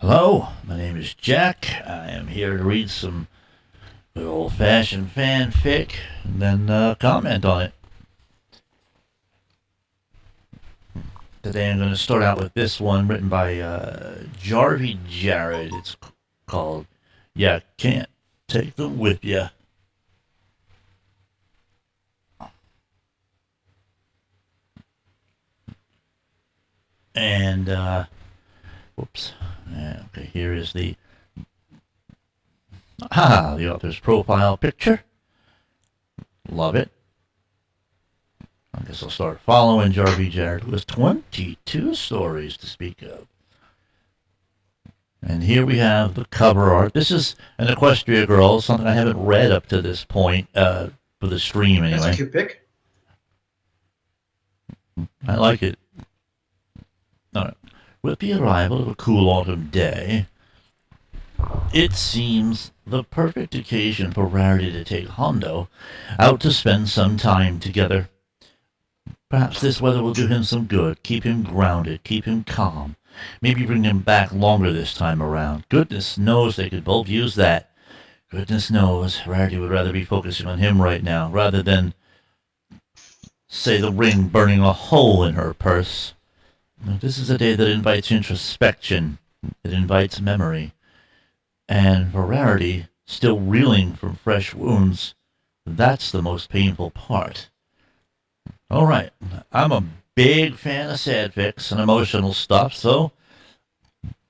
Hello, my name is Jack. I am here to read some good old-fashioned fanfic and then comment on it. Today I'm going to start out with this one written by Jarvie Jared. It's called "Ya Can't Take Them With Ya." And, whoops. Okay, here is the author's profile picture. Love it. I guess I'll start following Jarvie Jared, who has 22 stories to speak of. And here we have the cover art. This is an Equestria Girl, something I haven't read up to this point, for the stream anyway. That's a cute pic. I like it. All right. With the arrival of a cool autumn day, it seems the perfect occasion for Rarity to take Hondo out to spend some time together. Perhaps this weather will do him some good, keep him grounded, keep him calm, maybe bring him back longer this time around. Goodness knows they could both use that. Goodness knows Rarity would rather be focusing on him right now, rather than, say, the ring burning a hole in her purse. This is a day that invites introspection. It invites memory. And for Rarity, still reeling from fresh wounds, that's the most painful part. All right, I'm a big fan of sadfics and emotional stuff, so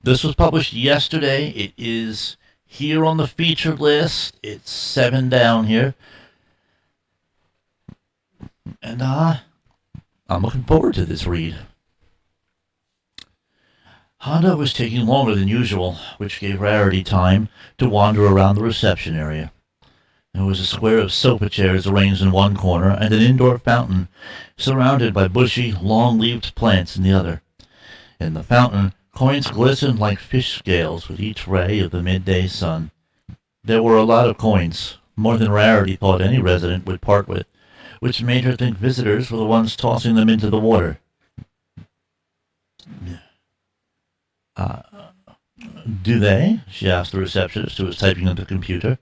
this was published yesterday. It is here on the featured list. It's 7 down here. And I'm looking forward to this read. Hondo was taking longer than usual, which gave Rarity time to wander around the reception area. There was a square of sofa chairs arranged in one corner and an indoor fountain surrounded by bushy, long-leaved plants in the other. In the fountain, coins glistened like fish scales with each ray of the midday sun. There were a lot of coins, more than Rarity thought any resident would part with, which made her think visitors were the ones tossing them into the water. Do they? She asked the receptionist, who was typing on the computer.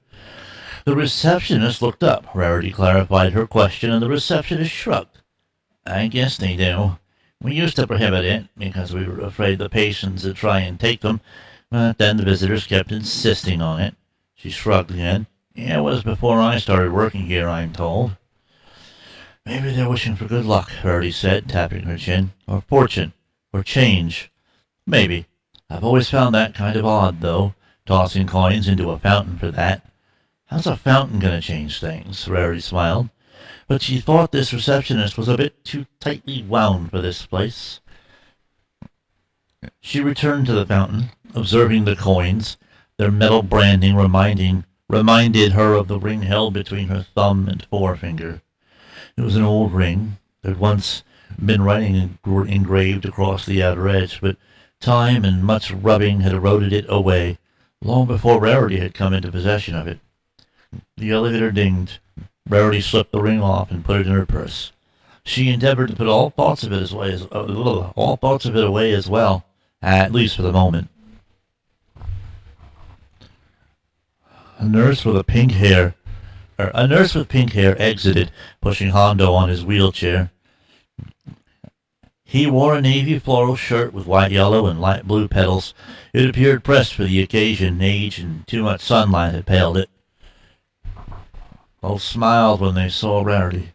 The receptionist looked up. Rarity clarified her question, and the receptionist shrugged. I guess they do. We used to prohibit it, because we were afraid the patients would try and take them, but then the visitors kept insisting on it. She shrugged again. It was before I started working here, I'm told. Maybe they're wishing for good luck, Rarity said, tapping her chin. Or fortune. Or change. Maybe. I've always found that kind of odd, though, tossing coins into a fountain for that. How's a fountain going to change things? Rarity smiled. But she thought this receptionist was a bit too tightly wound for this place. She returned to the fountain, observing the coins. Their metal branding reminded her of the ring held between her thumb and forefinger. It was an old ring. There had once been writing engraved across the outer edge, but time and much rubbing had eroded it away, long before Rarity had come into possession of it. The elevator dinged. Rarity slipped the ring off and put it in her purse. She endeavored to put all thoughts of it away as well, at least for the moment. A nurse with pink hair exited, pushing Hondo on his wheelchair. He wore a navy floral shirt with white, yellow, and light blue petals. It appeared pressed for the occasion. Age and too much sunlight had paled it. Both smiled when they saw Rarity.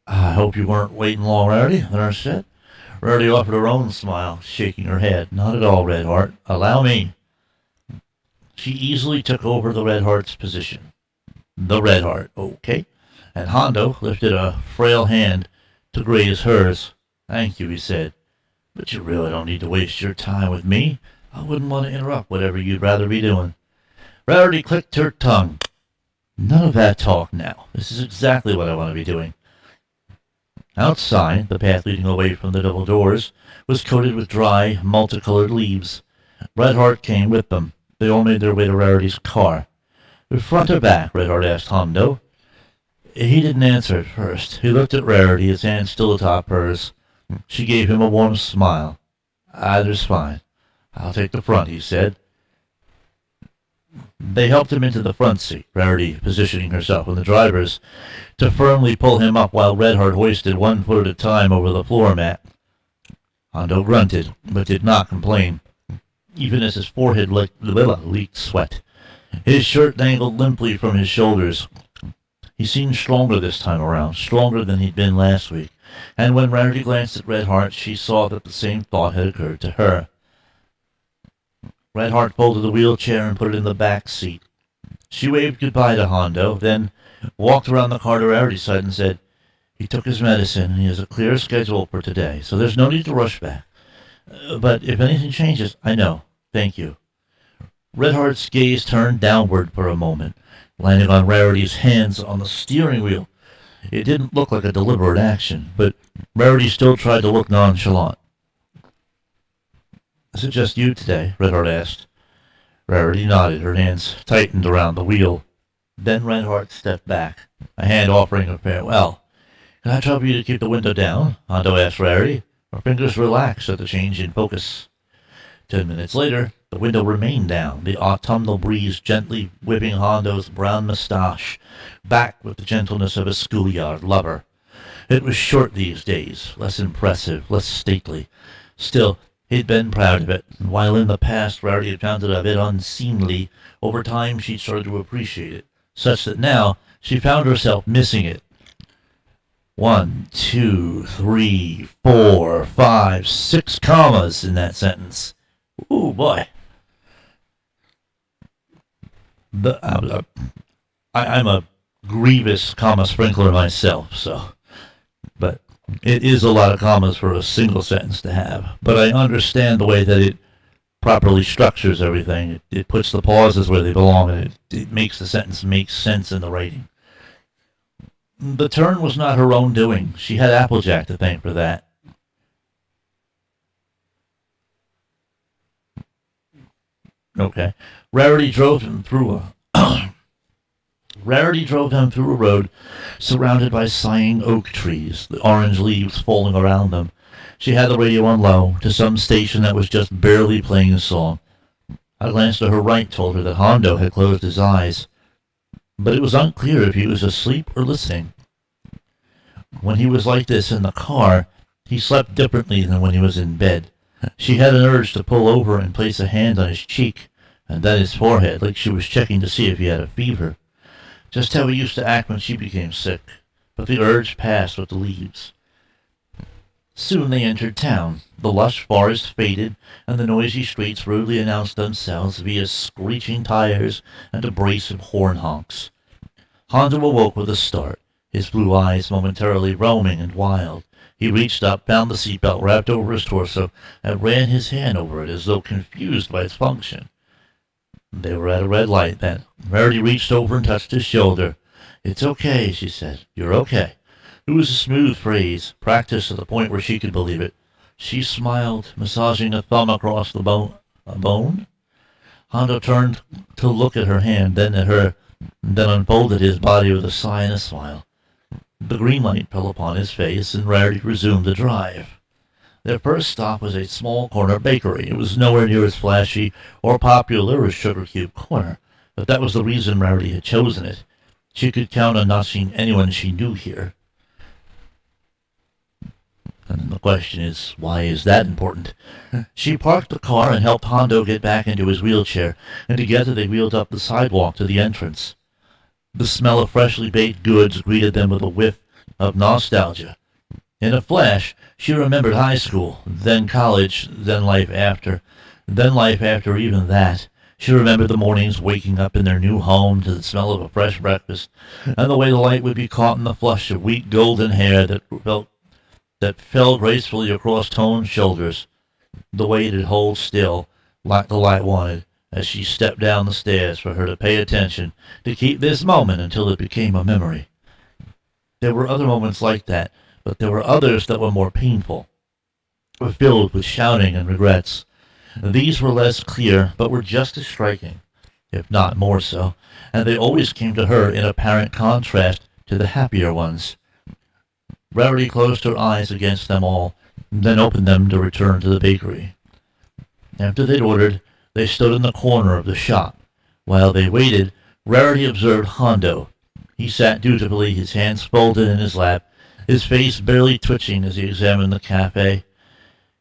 I hope you weren't waiting long, Rarity, the nurse said. Rarity offered her own smile, shaking her head. Not at all, Red Heart. Allow me. She easily took over the Red Heart's position. The Red Heart, okay. And Hondo lifted a frail hand to graze hers. Thank you, he said. But you really don't need to waste your time with me. I wouldn't want to interrupt whatever you'd rather be doing. Rarity clicked her tongue. None of that talk now. This is exactly what I want to be doing. Outside, the path leading away from the double doors was coated with dry, multicolored leaves. Red Heart came with them. They all made their way to Rarity's car. Front or back? Red Heart asked Hondo. He didn't answer at first. He looked at Rarity, his hand still atop hers. She gave him a warm smile. Either's fine. "I'll take the front," he said. They helped him into the front seat, Rarity positioning herself in the driver's to firmly pull him up while Redheart hoisted 1 foot at a time over the floor mat. Hondo grunted, but did not complain, even as his forehead leaked sweat. His shirt dangled limply from his shoulders. He seemed stronger this time around, stronger than he'd been last week, and when Rarity glanced at Redheart, she saw that the same thought had occurred to her. Redheart folded the wheelchair and put it in the back seat. She waved goodbye to Hondo, then walked around the car to Rarity's side and said, "He took his medicine, and he has a clear schedule for today, so there's no need to rush back. But if anything changes, I know. Thank you." Redheart's gaze turned downward for a moment, landing on Rarity's hands on the steering wheel. It didn't look like a deliberate action, but Rarity still tried to look nonchalant. "Is it just you today?" Redheart asked. Rarity nodded, her hands tightened around the wheel. Then Redheart stepped back, a hand offering a farewell. "Can I trouble you to keep the window down?" Hondo asked Rarity. Her fingers relaxed at the change in focus. 10 minutes later, the window remained down, the autumnal breeze gently whipping Hondo's brown mustache back with the gentleness of a schoolyard lover. It was short these days, less impressive, less stately. Still, he'd been proud of it, and while in the past Rarity had found it a bit unseemly, over time she'd started to appreciate it, such that now she found herself missing it. 1, 2, 3, 4, 5, 6 commas in that sentence. Ooh, boy. I'm a grievous comma sprinkler myself, but it is a lot of commas for a single sentence to have. But I understand the way that it properly structures everything. It puts the pauses where they belong, and it makes the sentence make sense in the writing. The turn was not her own doing. She had Applejack to thank for that. Okay. Rarity drove him through a road surrounded by sighing oak trees, the orange leaves falling around them. She had the radio on low, to some station that was just barely playing a song. A glance to her right told her that Hondo had closed his eyes, but it was unclear if he was asleep or listening. When he was like this in the car, he slept differently than when he was in bed. She had an urge to pull over and place a hand on his cheek, and then his forehead, like she was checking to see if he had a fever. Just how he used to act when she became sick. But the urge passed with the leaves. Soon they entered town. The lush forest faded, and the noisy streets rudely announced themselves via screeching tires and a brace of horn honks. Hondo awoke with a start, his blue eyes momentarily roaming and wild. He reached up, found the seatbelt wrapped over his torso, and ran his hand over it as though confused by its function. They were at a red light then. Rarity reached over and touched his shoulder. "It's okay," she said. "You're okay." It was a smooth phrase, practiced to the point where she could believe it. She smiled, massaging a thumb across the bone. A bone? Hondo turned to look at her hand, then at her, then unfolded his body with a sigh and a smile. The green light fell upon his face, and Rarity resumed the drive. Their first stop was a small corner bakery. It was nowhere near as flashy or popular as Sugar Cube Corner, but that was the reason Rarity had chosen it. She could count on not seeing anyone she knew here. And the question is, why is that important? She parked the car and helped Hondo get back into his wheelchair, and together they wheeled up the sidewalk to the entrance. The smell of freshly baked goods greeted them with a whiff of nostalgia. In a flash, she remembered high school, then college, then life after even that. She remembered the mornings waking up in their new home to the smell of a fresh breakfast, and the way the light would be caught in the flush of weak golden hair that fell gracefully across toned shoulders, the way it'd hold still, like the light wanted, as she stepped down the stairs for her to pay attention, to keep this moment until it became a memory. There were other moments like that, but there were others that were more painful, were filled with shouting and regrets. These were less clear, but were just as striking, if not more so, and they always came to her in apparent contrast to the happier ones. Rarity closed her eyes against them all, then opened them to return to the bakery. After they'd ordered, they stood in the corner of the shop. While they waited, Rarity observed Hondo. He sat dutifully, his hands folded in his lap, his face barely twitching as he examined the cafe.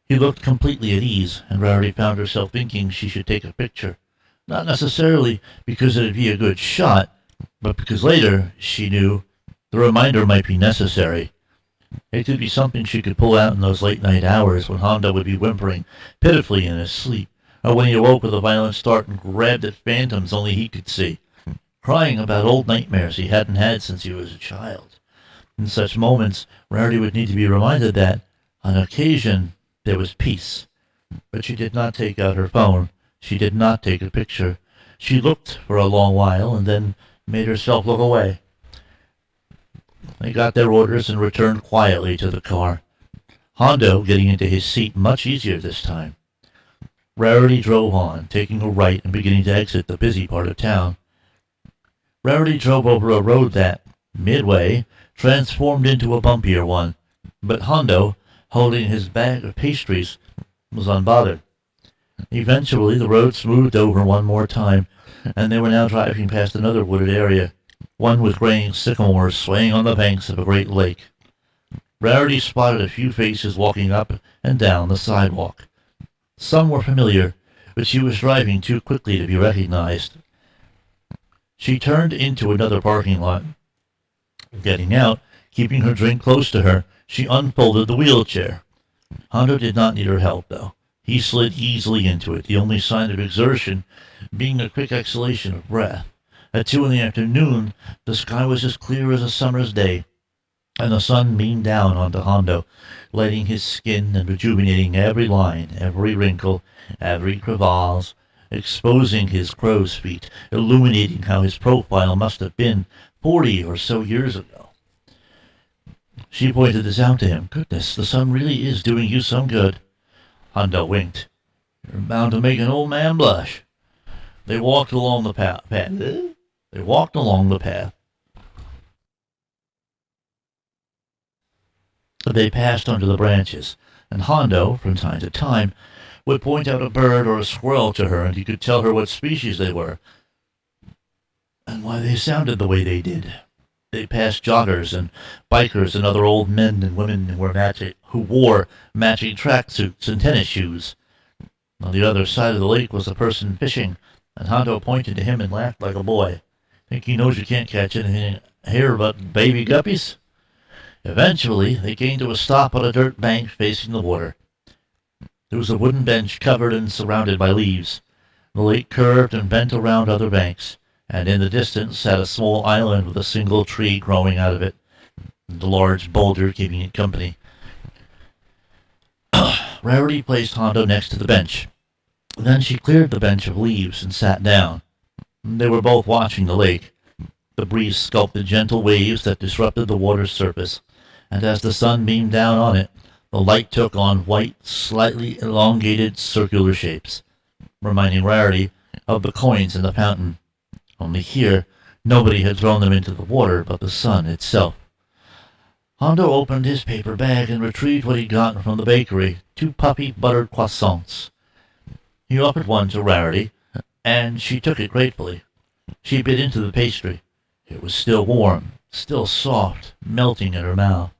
He looked completely at ease, and Rarity found herself thinking she should take a picture. Not necessarily because it'd be a good shot, but because later, she knew, the reminder might be necessary. It could be something she could pull out in those late-night hours when Hondo would be whimpering pitifully in his sleep, or when he awoke with a violent start and grabbed at phantoms only he could see, crying about old nightmares he hadn't had since he was a child. In such moments, Rarity would need to be reminded that, on occasion, there was peace. But she did not take out her phone. She did not take a picture. She looked for a long while and then made herself look away. They got their orders and returned quietly to the car, Hondo getting into his seat much easier this time. Rarity drove on, taking a right and beginning to exit the busy part of town. Rarity drove over a road that, midway, transformed into a bumpier one, but Hondo, holding his bag of pastries, was unbothered. Eventually, the road smoothed over one more time, and they were now driving past another wooded area, one with graying sycamores swaying on the banks of a great lake. Rarity spotted a few faces walking up and down the sidewalk. Some were familiar, but she was driving too quickly to be recognized. She turned into another parking lot. Getting out, keeping her drink close to her, she unfolded the wheelchair. Hondo did not need her help, though. He slid easily into it, the only sign of exertion being a quick exhalation of breath. At 2 in the afternoon, the sky was as clear as a summer's day, and the sun beamed down onto Hondo, lighting his skin and rejuvenating every line, every wrinkle, every crevasse, exposing his crow's feet, illuminating how his profile must have been 40 or so years ago. She pointed this out to him. Goodness, the sun really is doing you some good. Hondo winked. You're bound to make an old man blush. They walked along the path. They walked along the path. They passed under the branches, and Hondo, from time to time, would point out a bird or a squirrel to her, and he could tell her what species they were, and why they sounded the way they did. They passed joggers and bikers and other old men and women who wore matching tracksuits and tennis shoes. On the other side of the lake was a person fishing, and Hondo pointed to him and laughed like a boy. Think he knows you can't catch anything here but baby guppies? Eventually, they came to a stop on a dirt bank facing the water. There was a wooden bench covered and surrounded by leaves. The lake curved and bent around other banks, and in the distance sat a small island with a single tree growing out of it, and a large boulder keeping it company. Rarity placed Hondo next to the bench. Then she cleared the bench of leaves and sat down. They were both watching the lake. The breeze sculpted gentle waves that disrupted the water's surface, and as the sun beamed down on it, the light took on white, slightly elongated circular shapes, reminding Rarity of the coins in the fountain. Only here, nobody had thrown them into the water but the sun itself. Hondo opened his paper bag and retrieved what he'd gotten from the bakery, 2 puffy buttered croissants. He offered one to Rarity, and she took it gratefully. She bit into the pastry. It was still warm, still soft, melting in her mouth.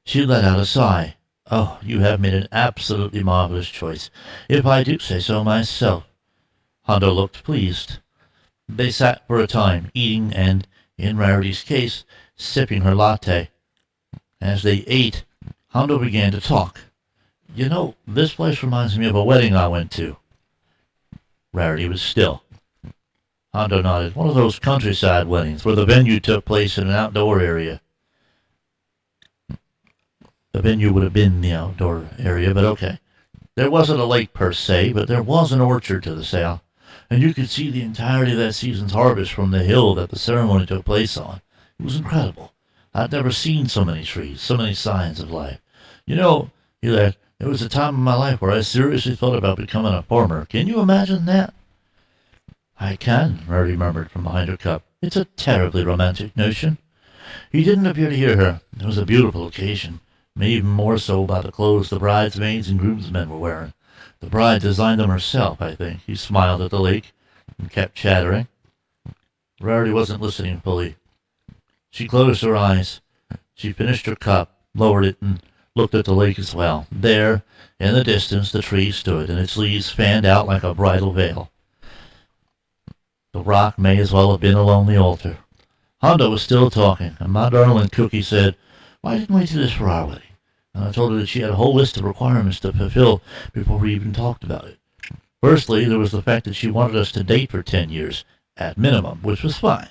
She let out a sigh. Oh, you have made an absolutely marvelous choice, if I do say so myself. Hondo looked pleased. They sat for a time, eating and, in Rarity's case, sipping her latte. As they ate, Hondo began to talk. You know, this place reminds me of a wedding I went to. Rarity was still. Hondo nodded. One of those countryside weddings where the venue took place in an outdoor area. The venue would have been the outdoor area, but okay. There wasn't a lake per se, but there was an orchard to the south, and you could see the entirety of that season's harvest from the hill that the ceremony took place on. It was incredible. I'd never seen so many trees, so many signs of life. You know, he laughed, there was a time in my life where I seriously thought about becoming a farmer. Can you imagine that? I can, Rarity murmured from behind her cup. It's a terribly romantic notion. He didn't appear to hear her. It was a beautiful occasion, made even more so by the clothes the bridesmaids and groomsmen were wearing. The bride designed them herself, I think. He smiled at the lake and kept chattering. Rarity wasn't listening fully. She closed her eyes. She finished her cup, lowered it, and looked at the lake as well. There, in the distance, the tree stood, and its leaves fanned out like a bridal veil. The rock may as well have been a lonely altar. Hondo was still talking, and my darling Cookie said, "Why didn't we do this for our wedding?" And I told her that she had a whole list of requirements to fulfill before we even talked about it. Firstly, there was the fact that she wanted us to date for 10 years, at minimum, which was fine.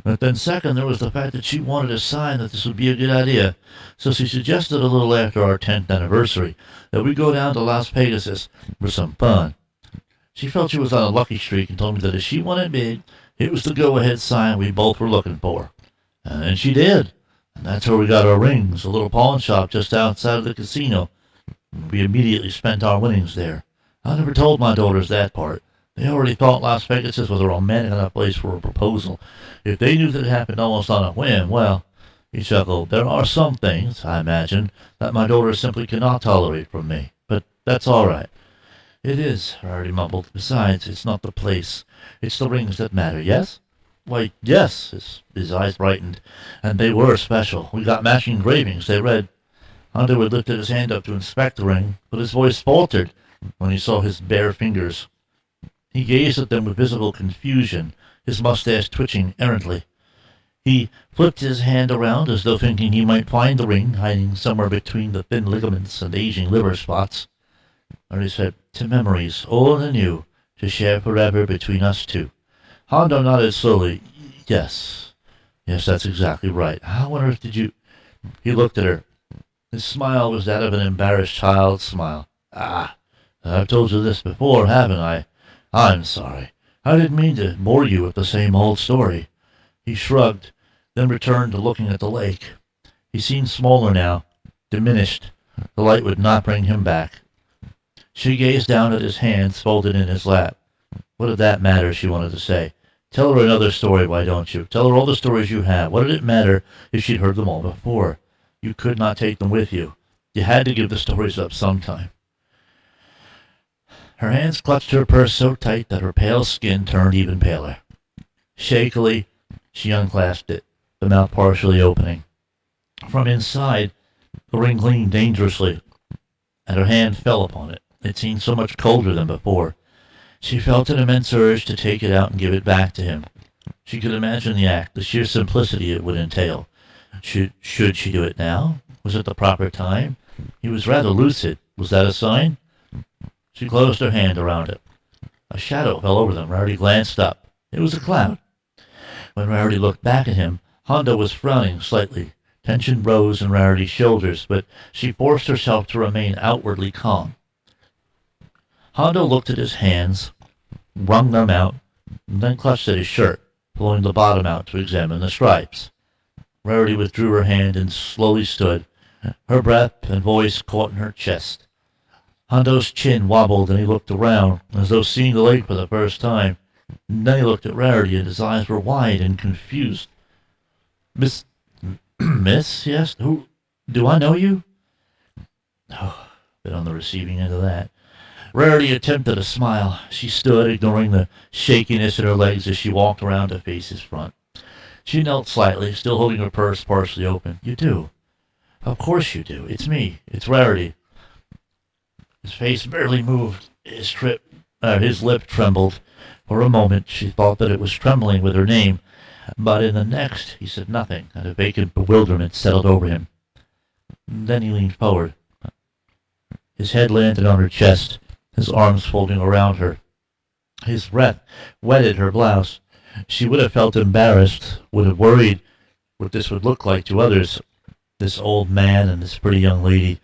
But then second, there was the fact that she wanted a sign that this would be a good idea. So she suggested a little after our 10th anniversary that we go down to Las Vegas for some fun. She felt she was on a lucky streak and told me that if she won it big, it was the go-ahead sign we both were looking for. And she did. And that's where we got our rings, a little pawn shop just outside of the casino. We immediately spent our winnings there. I never told my daughters that part. They already thought Las Vegas was a romantic enough place for a proposal. If they knew that it happened almost on a whim, well, he chuckled, there are some things, I imagine, that my daughters simply cannot tolerate from me. But that's all right. It is, Rarity mumbled. Besides, it's not the place. It's the rings that matter, yes? Why, yes, his eyes brightened. And they were special. We got matching engravings. They read. Hondo had lifted his hand up to inspect the ring, but his voice faltered when he saw his bare fingers. He gazed at them with visible confusion, his mustache twitching errantly. He flipped his hand around as though thinking he might find the ring hiding somewhere between the thin ligaments and aging liver spots. And he said, "To memories, old and new, to share forever between us two." Hondo nodded slowly. Yes, that's exactly right. How on earth did you—" He looked at her. His smile was that of an embarrassed child's smile. I've told you this before, haven't I? I'm sorry. I didn't mean to bore you with the same old story. He shrugged, then returned to looking at the lake. He seemed smaller now, diminished. The light would not bring him back. She gazed down at his hands folded in his lap. What did that matter, she wanted to say. Tell her another story, why don't you? Tell her all the stories you have. What did it matter if she'd heard them all before? You could not take them with you. You had to give the stories up sometime. Her hands clutched her purse so tight that her pale skin turned even paler. Shakily, she unclasped it, the mouth partially opening. From inside, the ring gleamed dangerously, and her hand fell upon it. It seemed so much colder than before. She felt an immense urge to take it out and give it back to him. She could imagine the act, the sheer simplicity it would entail. Should she do it now? Was it the proper time? He was rather lucid. Was that a sign? She closed her hand around it. A shadow fell over them. Rarity glanced up. It was a cloud. When Rarity looked back at him, Hondo was frowning slightly. Tension rose in Rarity's shoulders, but she forced herself to remain outwardly calm. Hondo looked at his hands, wrung them out, and then clutched at his shirt, pulling the bottom out to examine the stripes. Rarity withdrew her hand and slowly stood. Her breath and voice caught in her chest. Hondo's chin wobbled and he looked around, as though seeing the lake for the first time. And then he looked at Rarity and his eyes were wide and confused. Miss, he asked. Who, do I know you? Oh, been on the receiving end of that. Rarity attempted a smile. She stood, ignoring the shakiness in her legs as she walked around to face his front. She knelt slightly, still holding her purse partially open. You do. Of course you do. It's me. It's Rarity. His face barely moved. His lip trembled. For a moment she thought that it was trembling with her name, but in the next he said nothing, and a vacant bewilderment settled over him. Then he leaned forward. His head landed on her chest, his arms folding around her. His breath wetted her blouse. She would have felt embarrassed, would have worried what this would look like to others, this old man and this pretty young lady,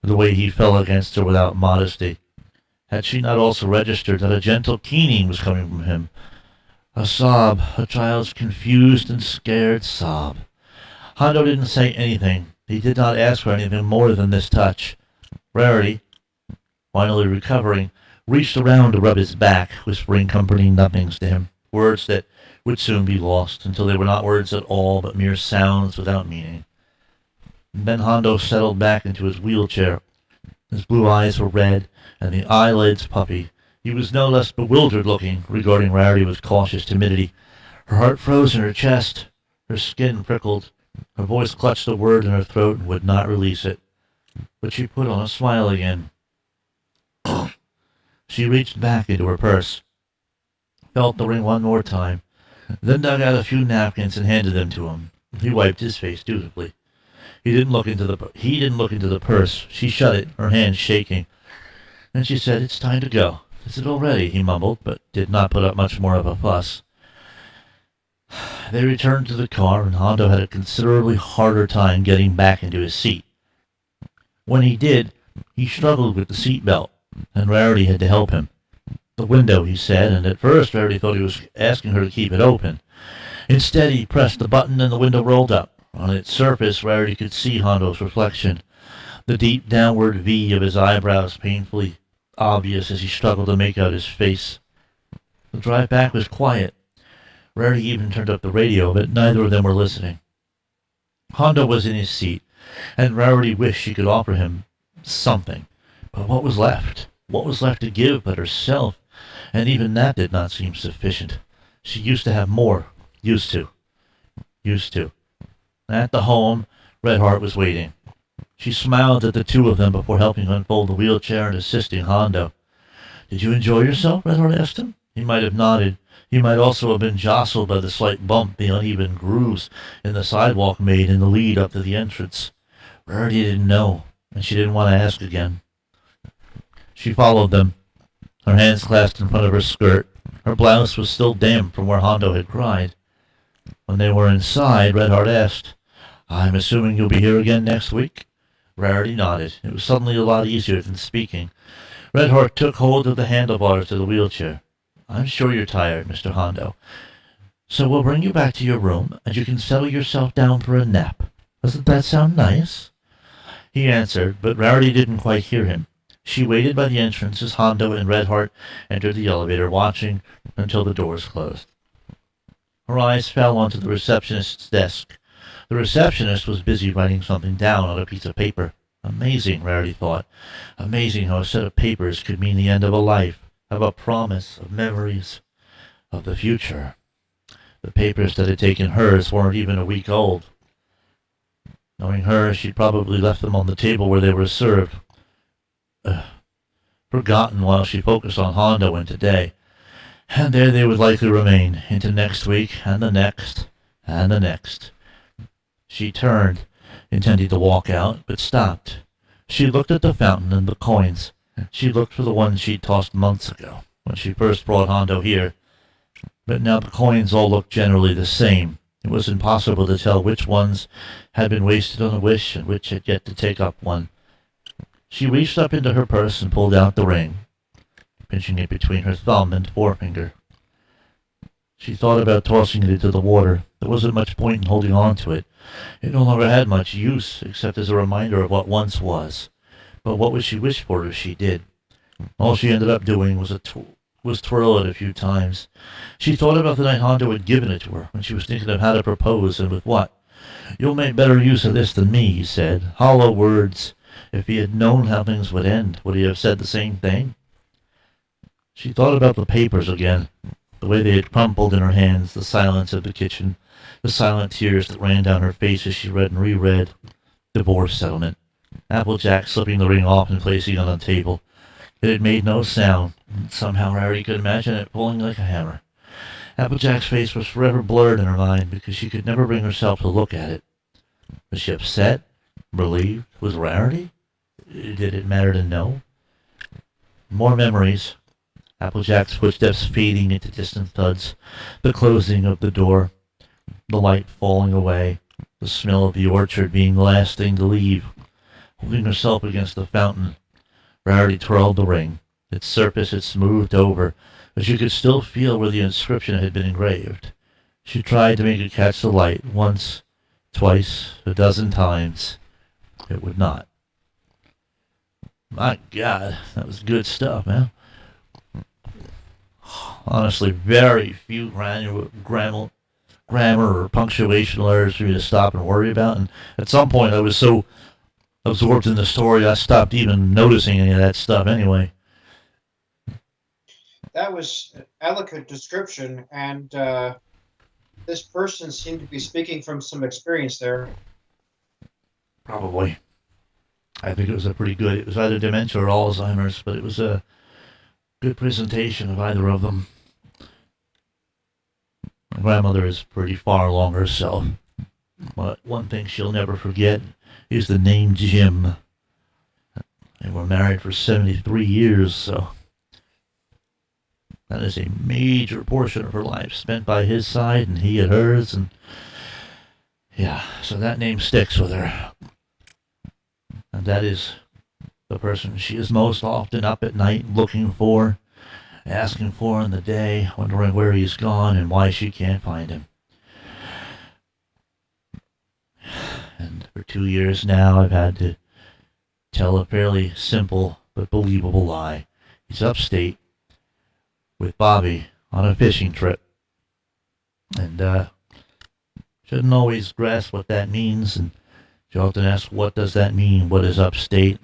the way he fell against her without modesty. Had she not also registered that a gentle keening was coming from him? A sob, a child's confused and scared sob. Hondo didn't say anything. He did not ask for anything more than this touch. Rarity, finally recovering, reached around to rub his back, whispering comforting nothings to him, words that would soon be lost, until they were not words at all, but mere sounds without meaning. And then Hondo settled back into his wheelchair. His blue eyes were red, and the eyelids puffy. He was no less bewildered looking, regarding Rarity with cautious timidity. Her heart froze in her chest. Her skin prickled. Her voice clutched a word in her throat and would not release it. But she put on a smile again. She reached back into her purse, felt the ring one more time, then dug out a few napkins and handed them to him. He wiped his face dutifully. He didn't look into the purse. She shut it, her hands shaking. Then she said, "It's time to go." "Is it already?" he mumbled, but did not put up much more of a fuss. They returned to the car, and Hondo had a considerably harder time getting back into his seat. When he did, he struggled with the seat belt, and Rarity had to help him. "The window," he said, and at first Rarity thought he was asking her to keep it open. Instead, he pressed the button and the window rolled up. On its surface, Rarity could see Hondo's reflection, the deep downward V of his eyebrows painfully obvious as he struggled to make out his face. The drive back was quiet. Rarity even turned up the radio, but neither of them were listening. Hondo was in his seat, and Rarity wished she could offer him something. But what was left? What was left to give but herself? And even that did not seem sufficient. She used to have more. Used to. At the home, Red Heart was waiting. She smiled at the two of them before helping unfold the wheelchair and assisting Hondo. "Did you enjoy yourself?" Red Heart asked him. He might have nodded. He might also have been jostled by the slight bump the uneven grooves in the sidewalk made in the lead up to the entrance. Rarity didn't know, and she didn't want to ask again. She followed them, her hands clasped in front of her skirt. Her blouse was still damp from where Hondo had cried. When they were inside, Red Heart asked, "I'm assuming you'll be here again next week?" Rarity nodded. It was suddenly a lot easier than speaking. Red Heart took hold of the handlebars of the wheelchair. "I'm sure you're tired, Mr. Hondo. So we'll bring you back to your room, and you can settle yourself down for a nap. Doesn't that sound nice?" He answered, but Rarity didn't quite hear him. She waited by the entrance as Hondo and Red Heart entered the elevator, watching until the doors closed. Her eyes fell onto the receptionist's desk. The receptionist was busy writing something down on a piece of paper. Amazing, Rarity thought. Amazing how a set of papers could mean the end of a life, of a promise, of memories, of the future. The papers that had taken hers weren't even a week old. Knowing her, she'd probably left them on the table where they were served. Forgotten while she focused on Hondo and today. And there they would likely remain, into next week, and the next, and the next. She turned, intending to walk out, but stopped. She looked at the fountain and the coins. She looked for the ones she'd tossed months ago, when she first brought Hondo here. But now the coins all looked generally the same. It was impossible to tell which ones had been wasted on a wish and which had yet to take up one. She reached up into her purse and pulled out the ring, pinching it between her thumb and forefinger. She thought about tossing it into the water. There wasn't much point in holding on to it. It no longer had much use, except as a reminder of what once was. But what would she wish for if she did? All she ended up doing was twirl it a few times. She thought about the night Hondo had given it to her, when she was thinking of how to propose and with what. "You'll make better use of this than me," he said. Hollow words. If he had known how things would end, would he have said the same thing? She thought about the papers again, the way they had crumpled in her hands, the silence of the kitchen, the silent tears that ran down her face as she read and reread. Divorce settlement. Applejack slipping the ring off and placing it on the table. It had made no sound. Somehow Rarity could imagine it pulling like a hammer. Applejack's face was forever blurred in her mind because she could never bring herself to look at it. Was she upset? Relieved? Was Rarity? Did it matter to know? More memories. Applejack's footsteps fading into distant thuds. The closing of the door. The light falling away. The smell of the orchard being the last thing to leave. Holding herself against the fountain, Rarity twirled the ring. Its surface had smoothed over, but she could still feel where the inscription had been engraved. She tried to make it catch the light once, twice, a dozen times. It would not. My God, that was good stuff, man. Honestly, very few grammar or punctuation errors for me to stop and worry about. And at some point, I was so absorbed in the story, I stopped even noticing any of that stuff anyway. That was an eloquent description, and this person seemed to be speaking from some experience there. Probably. I think it was a pretty good. It was either dementia or Alzheimer's, but it was a good presentation of either of them. My grandmother is pretty far along herself, but one thing she'll never forget is the name Jim. They were married for 73 years, so that is a major portion of her life spent by his side and he at hers, and yeah, so that name sticks with her. And that is the person she is most often up at night looking for, asking for in the day, wondering where he's gone and why she can't find him. And for 2 years now, I've had to tell a fairly simple but believable lie. He's upstate with Bobby on a fishing trip. And shouldn't always grasp what that means. And she often asks, what does that mean? What is upstate?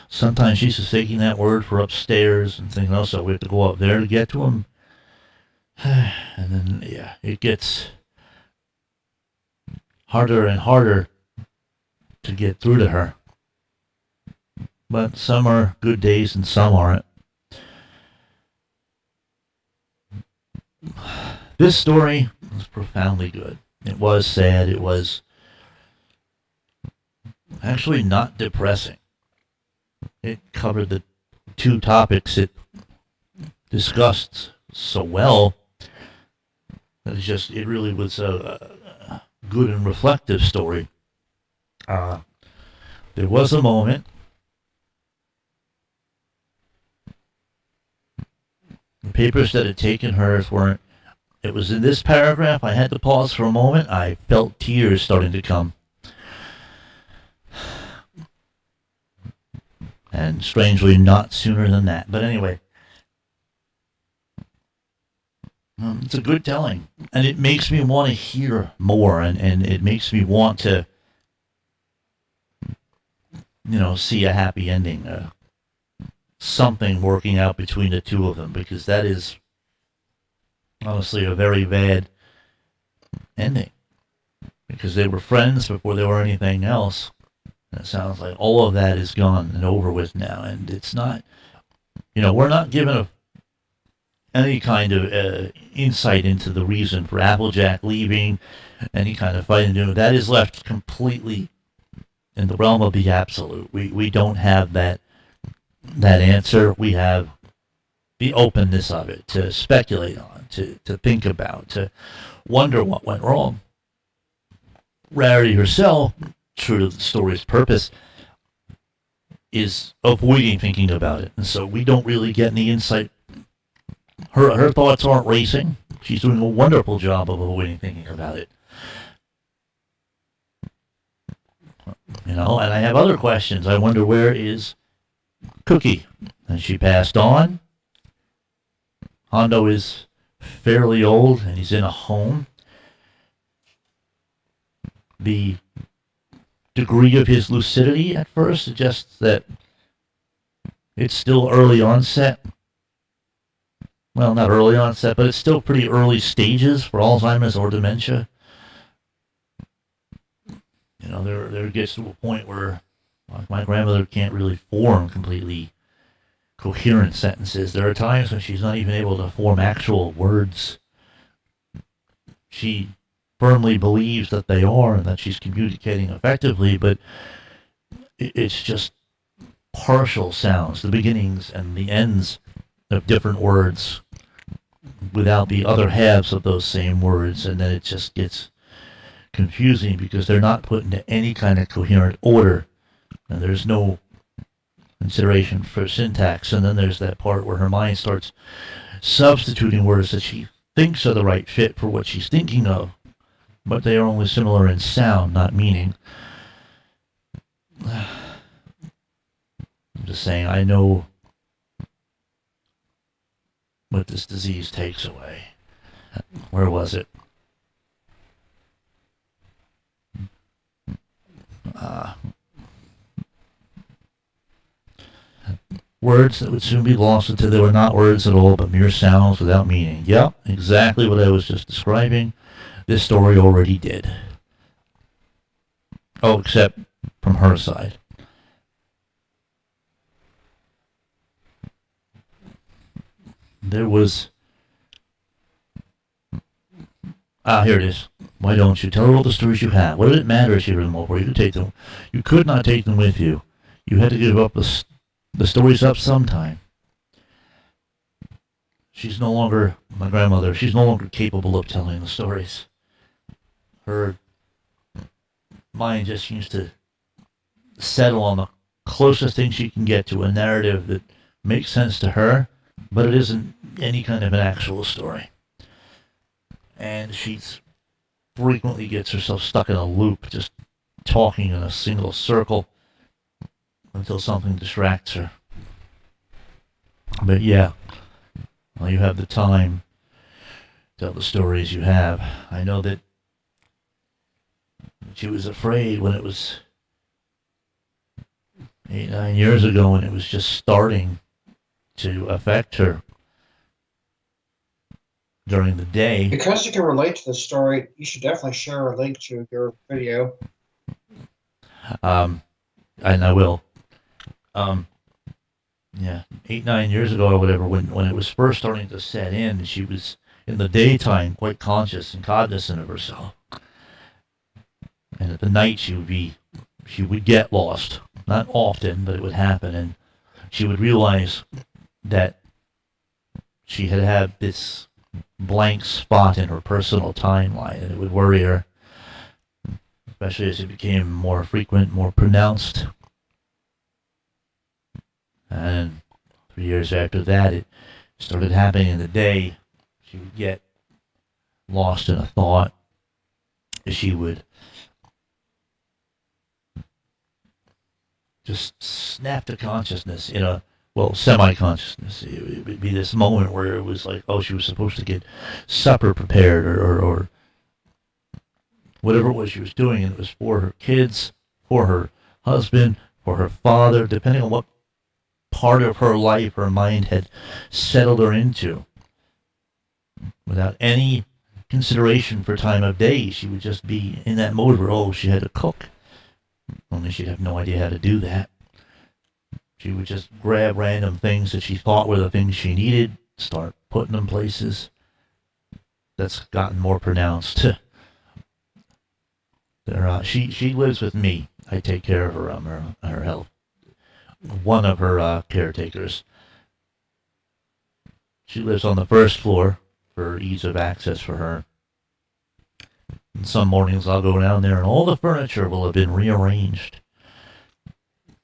Sometimes she's mistaking that word for upstairs and thinking, oh, so we have to go up there to get to him. And then, yeah, it gets harder and harder to get through to her. But some are good days and some aren't. This story was profoundly good. It was sad. It was actually not depressing. It covered the two topics it discussed so well that it really was a good and reflective story. There was a moment the papers that had taken hers weren't. It was in this paragraph. I had to pause for a moment. I felt tears starting to come. And strangely, not sooner than that. But anyway, it's a good telling. And it makes me want to hear more. And it makes me want to, see a happy ending. Something working out between the two of them. Because that is honestly a very bad ending. Because they were friends before they were anything else. And it sounds like all of that is gone and over with now. And it's not, we're not given any kind of insight into the reason for Applejack leaving, any kind of fighting. That is left completely in the realm of the absolute. We don't have that answer. We have the openness of it to speculate on, to think about, to wonder what went wrong. Rarity herself, true to the story's purpose, is avoiding thinking about it. And so we don't really get any insight. Her thoughts aren't racing. She's doing a wonderful job of avoiding thinking about it. And I have other questions. I wonder, where is Cookie? And she passed on. Hondo is fairly old and he's in a home. The degree of his lucidity at first suggests that it's still early onset. Well, not early onset, but it's still pretty early stages for Alzheimer's or dementia. There gets to a point where my grandmother can't really form completely coherent sentences. There are times when she's not even able to form actual words. She firmly believes that they are and that she's communicating effectively, but it's just partial sounds, the beginnings and the ends of different words without the other halves of those same words, and then it just gets confusing because they're not put into any kind of coherent order, and there's no consideration for syntax. And then there's that part where her mind starts substituting words that she thinks are the right fit for what she's thinking of, but they are only similar in sound, not meaning. I'm just saying, I know what this disease takes away. Where was it? Words that would soon be lost until they were not words at all, but mere sounds without meaning. Yep, exactly what I was just describing. This story already did. Oh, except from her side. There was... here it is. Why don't you tell her all the stories you have? What did it matter if she heard them all? Or you could take them. You could not take them with you. You had to give up the stories up sometime. She's no longer, my grandmother, she's no longer capable of telling the stories. Her mind just seems to settle on the closest thing she can get to a narrative that makes sense to her, but it isn't any kind of an actual story. And she's frequently gets herself stuck in a loop, just talking in a single circle until something distracts her. But yeah, well, you have the time to tell the stories you have. I know that she was afraid when it was 8, 9 years ago, and it was just starting to affect her during the day. Because you can relate to the story, you should definitely share a link to your video. And I will. Yeah, 8, 9 years ago or whatever, when it was first starting to set in, she was in the daytime quite conscious and cognizant of herself, and at the night she would get lost. Not often, but it would happen, and she would realize that she had this blank spot in her personal timeline, and it would worry her, especially as it became more frequent, more pronounced. And 3 years after that, it started happening in the day. She would get lost in a thought. She would just snap to consciousness in a, well, semi-consciousness. It would be this moment where it was like, oh, she was supposed to get supper prepared or whatever it was she was doing, and it was for her kids, for her husband, for her father, depending on what part of her life her mind had settled her into. Without any consideration for time of day, she would just be in that mode where, oh, she had to cook. Only she'd have no idea how to do that. She would just grab random things that she thought were the things she needed, start putting them places. That's gotten more pronounced. She lives with me. I take care of her health. One of her caretakers. She lives on the first floor for ease of access for her. And some mornings I'll go down there and all the furniture will have been rearranged.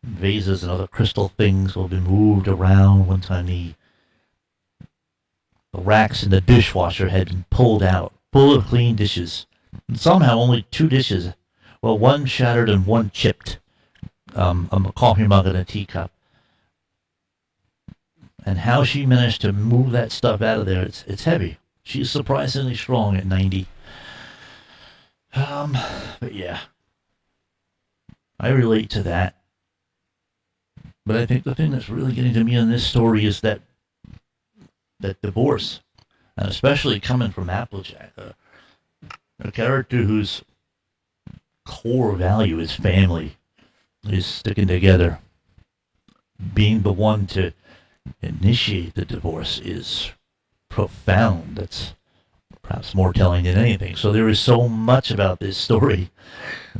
Vases and other crystal things will have been moved around. One time the racks in the dishwasher had been pulled out, full of clean dishes. And somehow only 2 dishes, well, one shattered and one chipped. A coffee mug and a teacup. And how she managed to move that stuff out of there, it's heavy. She's surprisingly strong at 90. But yeah, I relate to that. But I think the thing that's really getting to me in this story is that divorce, and especially coming from Applejack, a character whose core value is family, is sticking together. Being the one to initiate the divorce is profound. That's perhaps more telling than anything. So there is so much about this story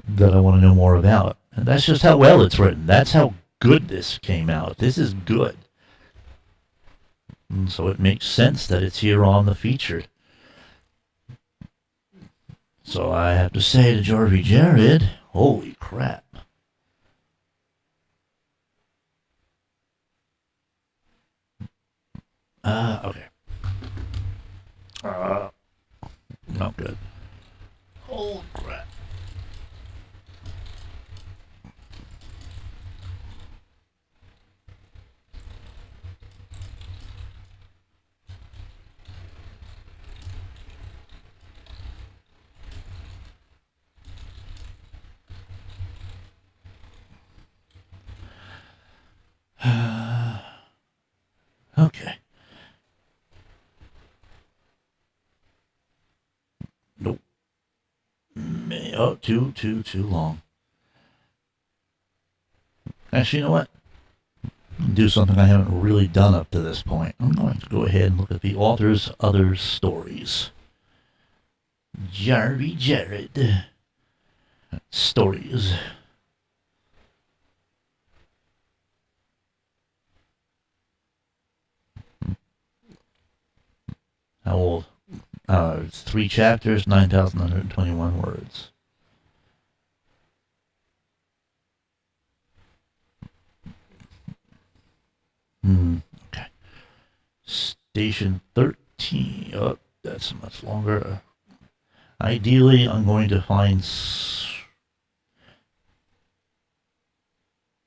that I want to know more about. And that's just how well it's written. That's how good this came out. This is good. And so it makes sense that it's here on the featured. So I have to say to Jarvie Jared, holy crap. Okay. Not good. Holy crap. Nope. Oh, too long. Actually, you know what? Do something I haven't really done up to this point. I'm going to go ahead and look at the author's other stories. Jarvie Jared. Stories. How old? It's 3 chapters, 9,121 words. Okay. Station 13. Oh, that's much longer. Ideally, I'm going to find...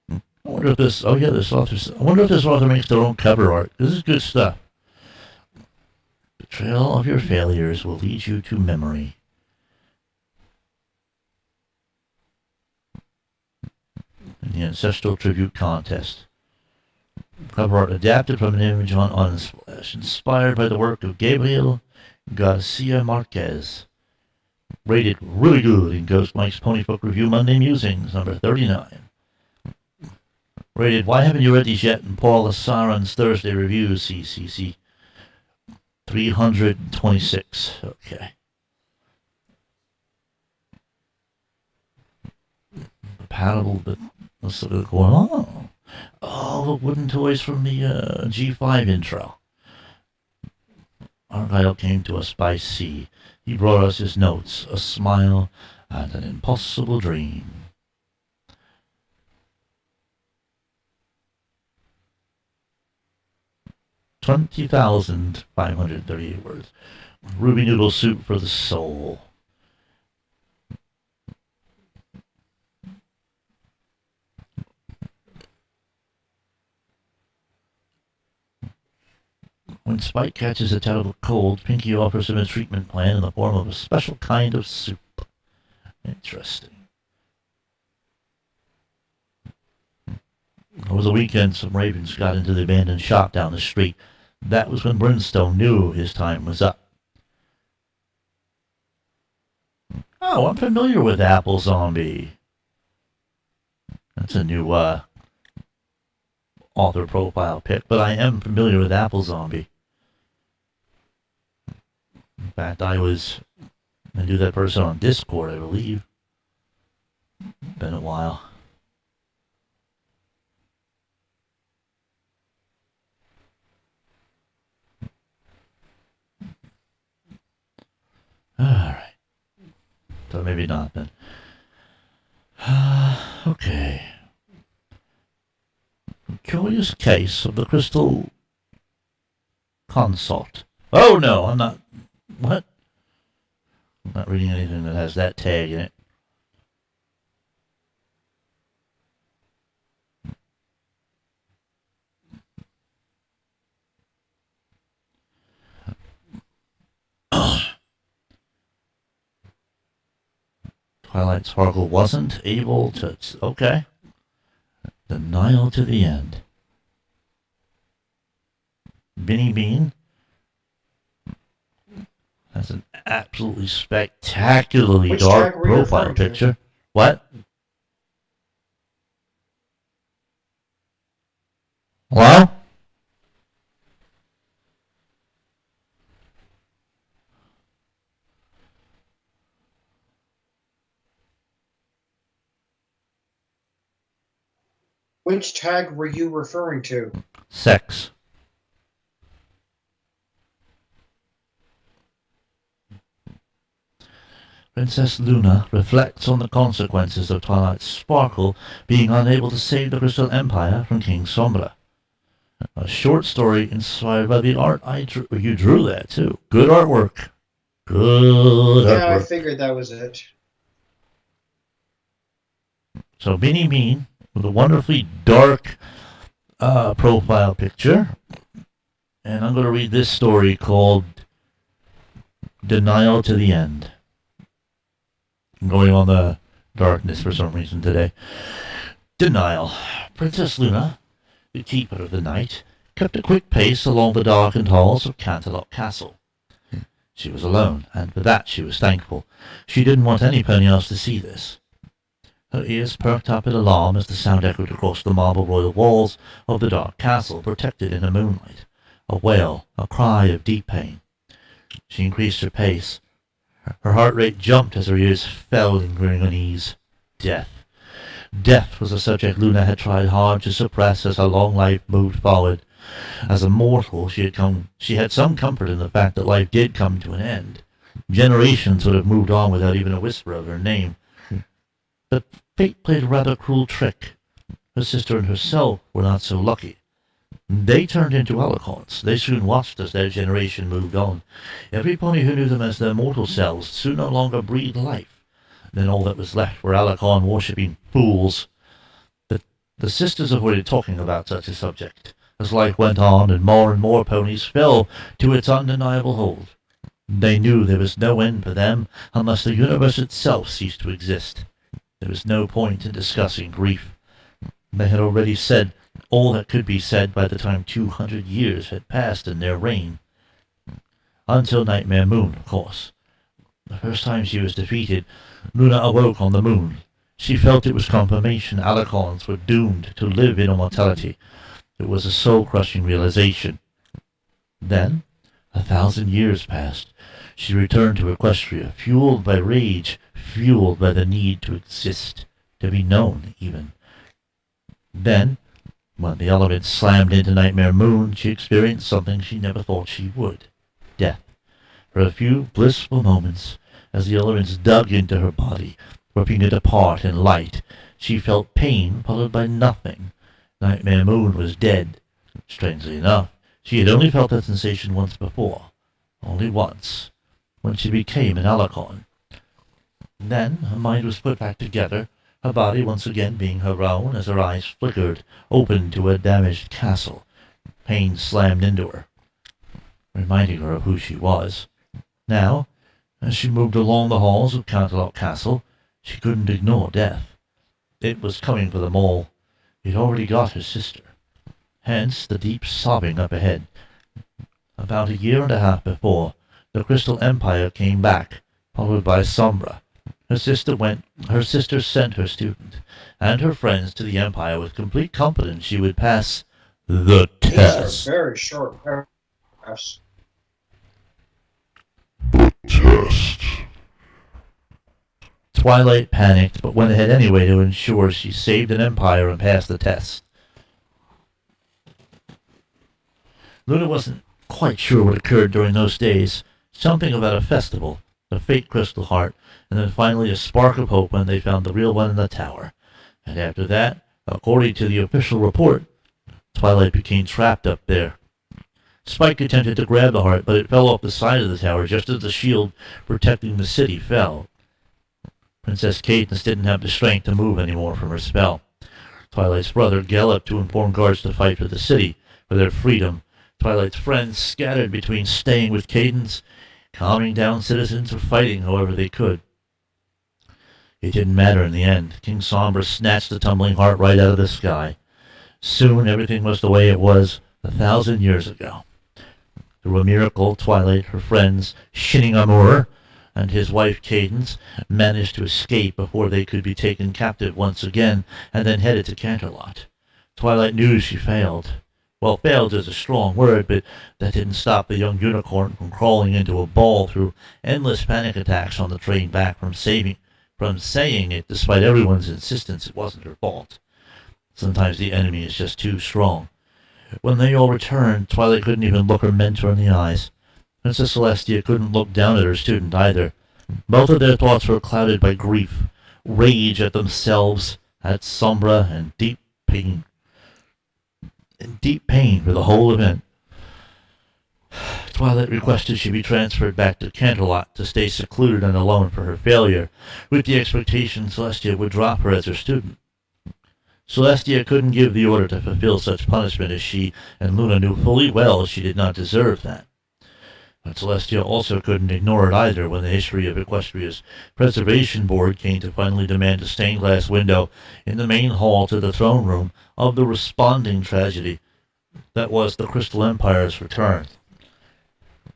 I wonder if this... Oh, yeah, this author... I wonder if this author makes their own cover art. This is good stuff. The trail of your failures will lead you to memory. In the Ancestral Tribute Contest. Cover art adapted from an image on Unsplash, inspired by the work of Gabriel Garcia Marquez. Rated really good in Ghost Mike's Pony Book Review Monday Musings, number 39. Rated Why Haven't You Read These Yet in Paul Asaran's Thursday Reviews, CCC 326. Okay. Compatible, but let's look at it going on. Oh, the wooden toys from the G5 intro. Argyle came to us by sea. He brought us his notes, a smile, and an impossible dream. $20,538 words. Ruby noodle soup for the soul. When Spike catches a terrible cold, Pinky offers him a treatment plan in the form of a special kind of soup. Interesting. Over the weekend, some ravens got into the abandoned shop down the street. That was when Brimstone knew his time was up. Oh, I'm familiar with Apple Zombie. That's a new author profile pic, but I am familiar with Apple Zombie. In fact, I knew that person on Discord, I believe. Been a while. Alright. So maybe not then. Okay. Curious case of the crystal consort. Oh no, I'm not. What? I'm not reading anything that has that tag in it. Twilight Sparkle wasn't able to... Okay. Denial to the end. Binny Bean. That's an absolutely spectacularly Which dark track were you profile referring to? picture. What? Hello? Which tag were you referring to? Sex. Princess Luna reflects on the consequences of Twilight Sparkle being unable to save the Crystal Empire from King Sombra. A short story inspired by the art I drew. You drew that too. Good artwork. Good artwork. Yeah, I figured that was it. So Binny Bean with a wonderfully dark profile picture. And I'm going to read this story called Denial to the End. I'm going on the darkness for some reason today. Denial. Princess Luna, the keeper of the night, kept a quick pace along the darkened halls of Canterlot Castle. She was alone, and for that she was thankful. She didn't want anybody else to see this. Her ears perked up in alarm as the sound echoed across the marble royal walls of the dark castle, protected in the moonlight. A wail, a cry of deep pain. She increased her pace. Her heart rate jumped as her ears fell, lingering unease. Death. Death was a subject Luna had tried hard to suppress as her long life moved forward. As a mortal, she had some comfort in the fact that life did come to an end. Generations would have moved on without even a whisper of her name. But fate played a rather cruel trick. Her sister and herself were not so lucky. They turned into Alicorns. They soon watched as their generation moved on. Everybody who knew them as their mortal selves soon no longer breathed life. Then all that was left were Alicorn-worshipping fools. The sisters avoided talking about such a subject. As life went on and more ponies fell to its undeniable hold. They knew there was no end for them unless the universe itself ceased to exist. There was no point in discussing grief. They had already said all that could be said by the time 200 years had passed in their reign. Until Nightmare Moon, of course. The first time she was defeated, Luna awoke on the moon. She felt it was confirmation Alicorns were doomed to live in immortality. It was a soul-crushing realization. Then, 1,000 years passed. She returned to Equestria, fueled by rage, fueled by the need to exist, to be known, even. Then, when the elements slammed into Nightmare Moon, she experienced something she never thought she would. Death. For a few blissful moments, as the elements dug into her body, ripping it apart in light, she felt pain followed by nothing. Nightmare Moon was dead. Strangely enough, she had only felt that sensation once before. Only once. When she became an Alicorn. Then her mind was put back together, her body once again being her own as her eyes flickered, open to a damaged castle. Pain slammed into her, reminding her of who she was. Now, as she moved along the halls of Canterlot Castle, she couldn't ignore death. It was coming for them all. It already got her sister. Hence the deep sobbing up ahead. About 1.5 years before, the Crystal Empire came back, followed by Sombra. Her sister sent her student and her friends to the Empire with complete confidence she would pass the test. These are very short paragraphs. Test. Twilight panicked, but went ahead anyway to ensure she saved an empire and passed the test. Luna wasn't quite sure what occurred during those days. Something about a festival, a fake crystal heart, and then finally a spark of hope when they found the real one in the tower. And after that, according to the official report, Twilight became trapped up there. Spike attempted to grab the heart, but it fell off the side of the tower just as the shield protecting the city fell. Princess Cadence didn't have the strength to move anymore from her spell. Twilight's brother galloped to inform guards to fight for the city, for their freedom. Twilight's friends scattered between staying with Cadence, calming down citizens, or fighting however they could. It didn't matter in the end. King Sombra snatched the tumbling heart right out of the sky. Soon everything was the way it was 1,000 years ago. Through a miracle, Twilight, her friends, Shining Amour, and his wife Cadence managed to escape before they could be taken captive once again and then headed to Canterlot. Twilight knew she failed. Well, failed is a strong word, but that didn't stop the young unicorn from crawling into a ball through endless panic attacks on the train back from saying it despite everyone's insistence it wasn't her fault. Sometimes the enemy is just too strong. When they all returned, Twilight couldn't even look her mentor in the eyes. Princess Celestia couldn't look down at her student either. Both of their thoughts were clouded by grief, rage at themselves, at Sombra, and deep pain. For the whole event. Twilight requested she be transferred back to Canterlot to stay secluded and alone for her failure, with the expectation Celestia would drop her as her student. Celestia couldn't give the order to fulfill such punishment as she and Luna knew fully well she did not deserve that. But Celestia also couldn't ignore it either when the history of Equestria's Preservation Board came to finally demand a stained glass window in the main hall to the throne room of the responding tragedy that was the Crystal Empire's return.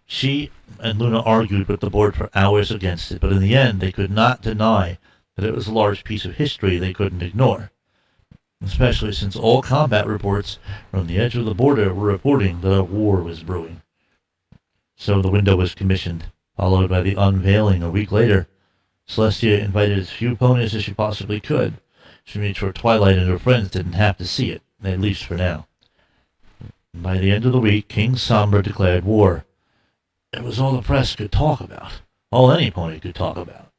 She and Luna argued with the board for hours against it, but in the end they could not deny that it was a large piece of history they couldn't ignore, especially since all combat reports from the edge of the border were reporting that a war was brewing. So the window was commissioned, followed by the unveiling a week later. Celestia invited as few ponies as she possibly could. She made sure Twilight and her friends didn't have to see it, at least for now. By the end of the week, King Sombra declared war. It was all the press could talk about, all any pony could talk about.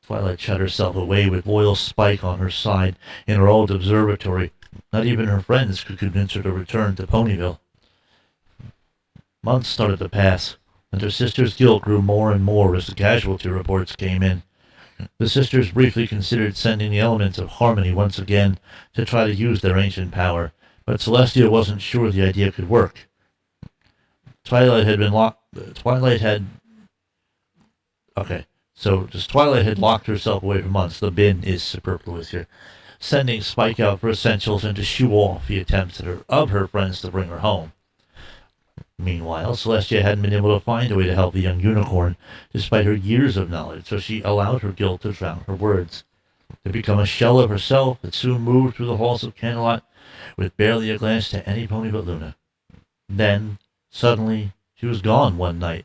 Twilight shut herself away with loyal Spike on her side in her old observatory. Not even her friends could convince her to return to Ponyville. Months started to pass, and her sister's guilt grew more and more as the casualty reports came in. The sisters briefly considered sending the elements of harmony once again to try to use their ancient power, but Celestia wasn't sure the idea could work. Twilight had locked herself away for months. The bin is superfluous here. Sending Spike out for essentials and to shoo off the attempts of her friends to bring her home. Meanwhile, Celestia hadn't been able to find a way to help the young unicorn, despite her years of knowledge, so she allowed her guilt to drown her words. To become a shell of herself that soon moved through the halls of Camelot with barely a glance to any pony but Luna. Then, suddenly, she was gone one night.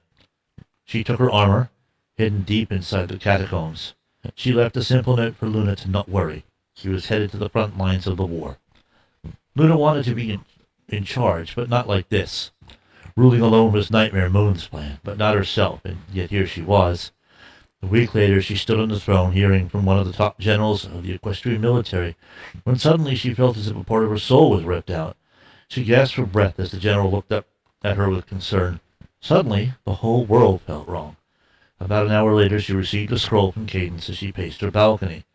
She took her armor, hidden deep inside the catacombs. She left a simple note for Luna to not worry. She was headed to the front lines of the war. Luna wanted to be in charge, but not like this. Ruling alone was Nightmare Moon's plan, but not herself, and yet here she was. A week later, she stood on the throne, hearing from one of the top generals of the equestrian military, when suddenly she felt as if a part of her soul was ripped out. She gasped for breath as the general looked up at her with concern. Suddenly, the whole world felt wrong. About an hour later, she received a scroll from Cadence as she paced her balcony,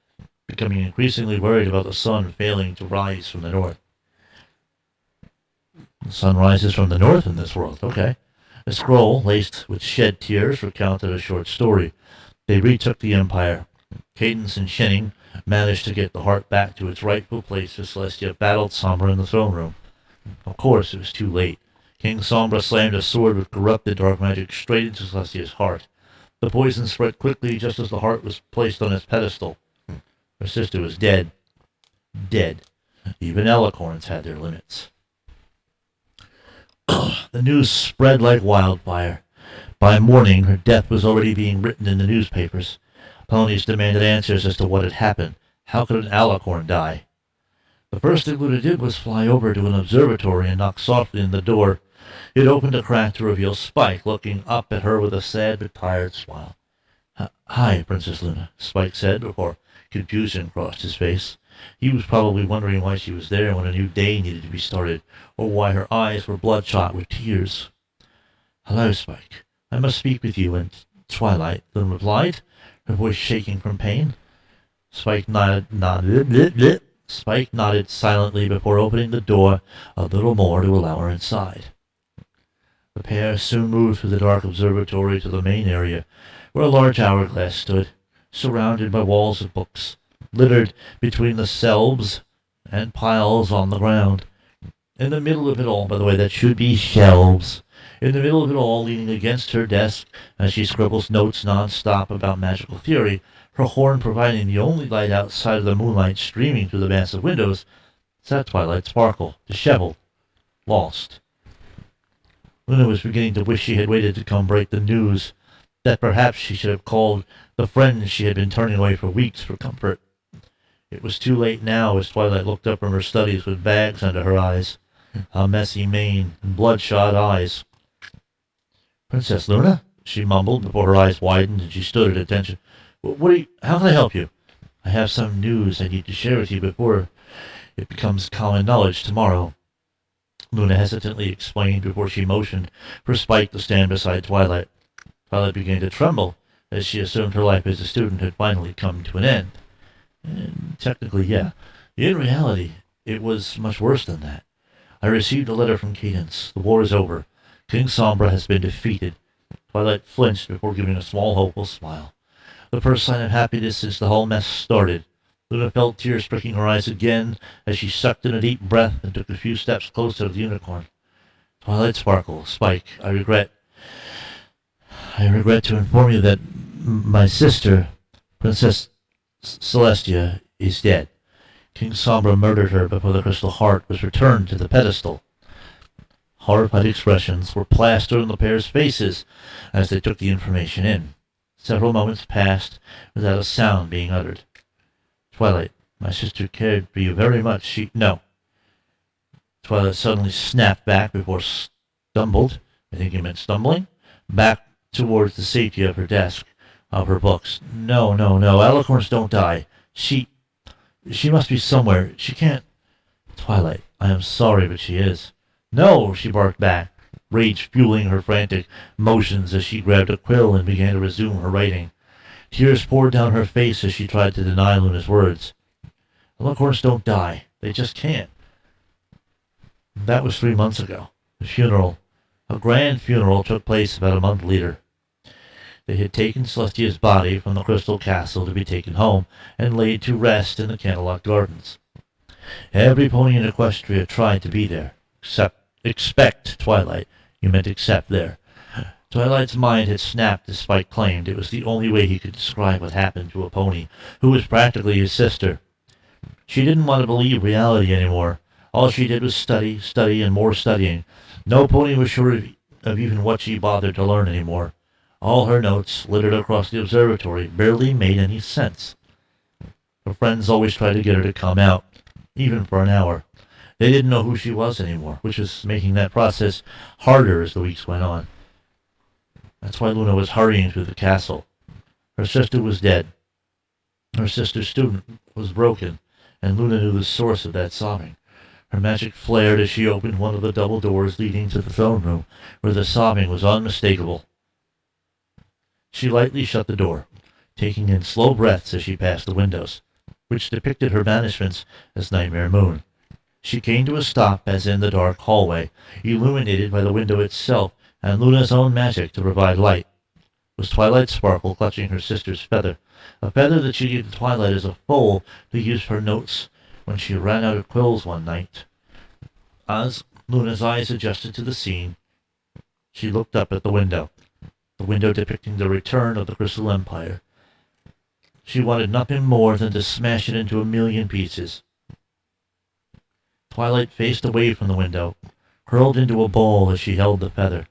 becoming increasingly worried about the sun failing to rise from the north. The sun rises from the north in this world, okay. A scroll, laced with shed tears, recounted a short story. They retook the Empire. Cadence and Shinning managed to get the heart back to its rightful place as Celestia battled Sombra in the throne room. Of course, it was too late. King Sombra slammed a sword with corrupted dark magic straight into Celestia's heart. The poison spread quickly just as the heart was placed on its pedestal. Her sister was dead. Dead. Even Alicorns had their limits. The news spread like wildfire. By morning, her death was already being written in the newspapers. Ponies demanded answers as to what had happened. How could an alicorn die? The first thing Luna did was fly over to an observatory and knock softly on the door. It opened a crack to reveal Spike, looking up at her with a sad but tired smile. "Hi, Princess Luna," Spike said before confusion crossed his face. He was probably wondering why she was there when a new day needed to be started, or why her eyes were bloodshot with tears. "Hello, Spike. I must speak with you and Twilight," Luna replied, her voice shaking from pain. Spike nodded silently before opening the door a little more to allow her inside. The pair soon moved through the dark observatory to the main area, where a large hourglass stood, surrounded by walls of books, littered between the shelves and piles on the ground. In the middle of it all, by the way, that should be shelves. In the middle of it all, leaning against her desk as she scribbles notes non-stop about magical theory, her horn providing the only light outside of the moonlight streaming through the massive windows, sat Twilight Sparkle, disheveled, lost. Luna was beginning to wish she had waited to come break the news, that perhaps she should have called the friends she had been turning away for weeks for comfort. It was too late now as Twilight looked up from her studies with bags under her eyes, a messy mane and bloodshot eyes. "Princess Luna?" she mumbled before her eyes widened and she stood at attention. How can I help you?" "I have some news I need to share with you before it becomes common knowledge tomorrow," Luna hesitantly explained before she motioned for Spike to stand beside Twilight. Twilight began to tremble as she assumed her life as a student had finally come to an end. And technically, yeah. In reality, it was much worse than that. "I received a letter from Cadence. The war is over. King Sombra has been defeated." Twilight flinched before giving a small, hopeful smile. The first sign of happiness since the whole mess started. Luna felt tears pricking her eyes again as she sucked in a deep breath and took a few steps closer to the unicorn. "Twilight Sparkle, Spike, I regret I regret to inform you that my sister, Princess Celestia, is dead. King Sombra murdered her before the crystal heart was returned to the pedestal. Horrified expressions were plastered on the pair's faces as they took the information in. Several moments passed without a sound being uttered. Twilight, my sister cared for you very much. No. Twilight suddenly snapped back before stumbled, I think he meant stumbling, back towards the safety of her desk, of her books. No. Alicorns don't die. She must be somewhere. She can't. Twilight, I am sorry, but she is. No, she barked back, rage fueling her frantic motions as she grabbed a quill and began to resume her writing. Tears poured down her face as she tried to deny Luna's words. Alicorns don't die. They just can't. That was 3 months ago. The funeral, a grand funeral, took place about a month later. They had taken Celestia's body from the Crystal Castle to be taken home and laid to rest in the Candlelock Gardens. Every pony in Equestria tried to be there. Expect Twilight. You meant accept there. Twilight's mind had snapped as Spike claimed. It was the only way he could describe what happened to a pony who was practically his sister. She didn't want to believe reality anymore. All she did was study, and more studying. No pony was sure of even what she bothered to learn anymore. All her notes, littered across the observatory, barely made any sense. Her friends always tried to get her to come out, even for an hour. They didn't know who she was anymore, which was making that process harder as the weeks went on. That's why Luna was hurrying through the castle. Her sister was dead. Her sister's student was broken, and Luna knew the source of that sobbing. Her magic flared as she opened one of the double doors leading to the throne room, where the sobbing was unmistakable. She lightly shut the door, taking in slow breaths as she passed the windows, which depicted her banishments as Nightmare Moon. She came to a stop as in the dark hallway, illuminated by the window itself and Luna's own magic to provide light. It was Twilight Sparkle clutching her sister's feather, a feather that she gave to Twilight as a foal to use for notes when she ran out of quills one night. As Luna's eyes adjusted to the scene, she looked up at the window depicting the return of the Crystal Empire. She wanted nothing more than to smash it into a million pieces. Twilight faced away from the window, curled into a ball as she held the feather.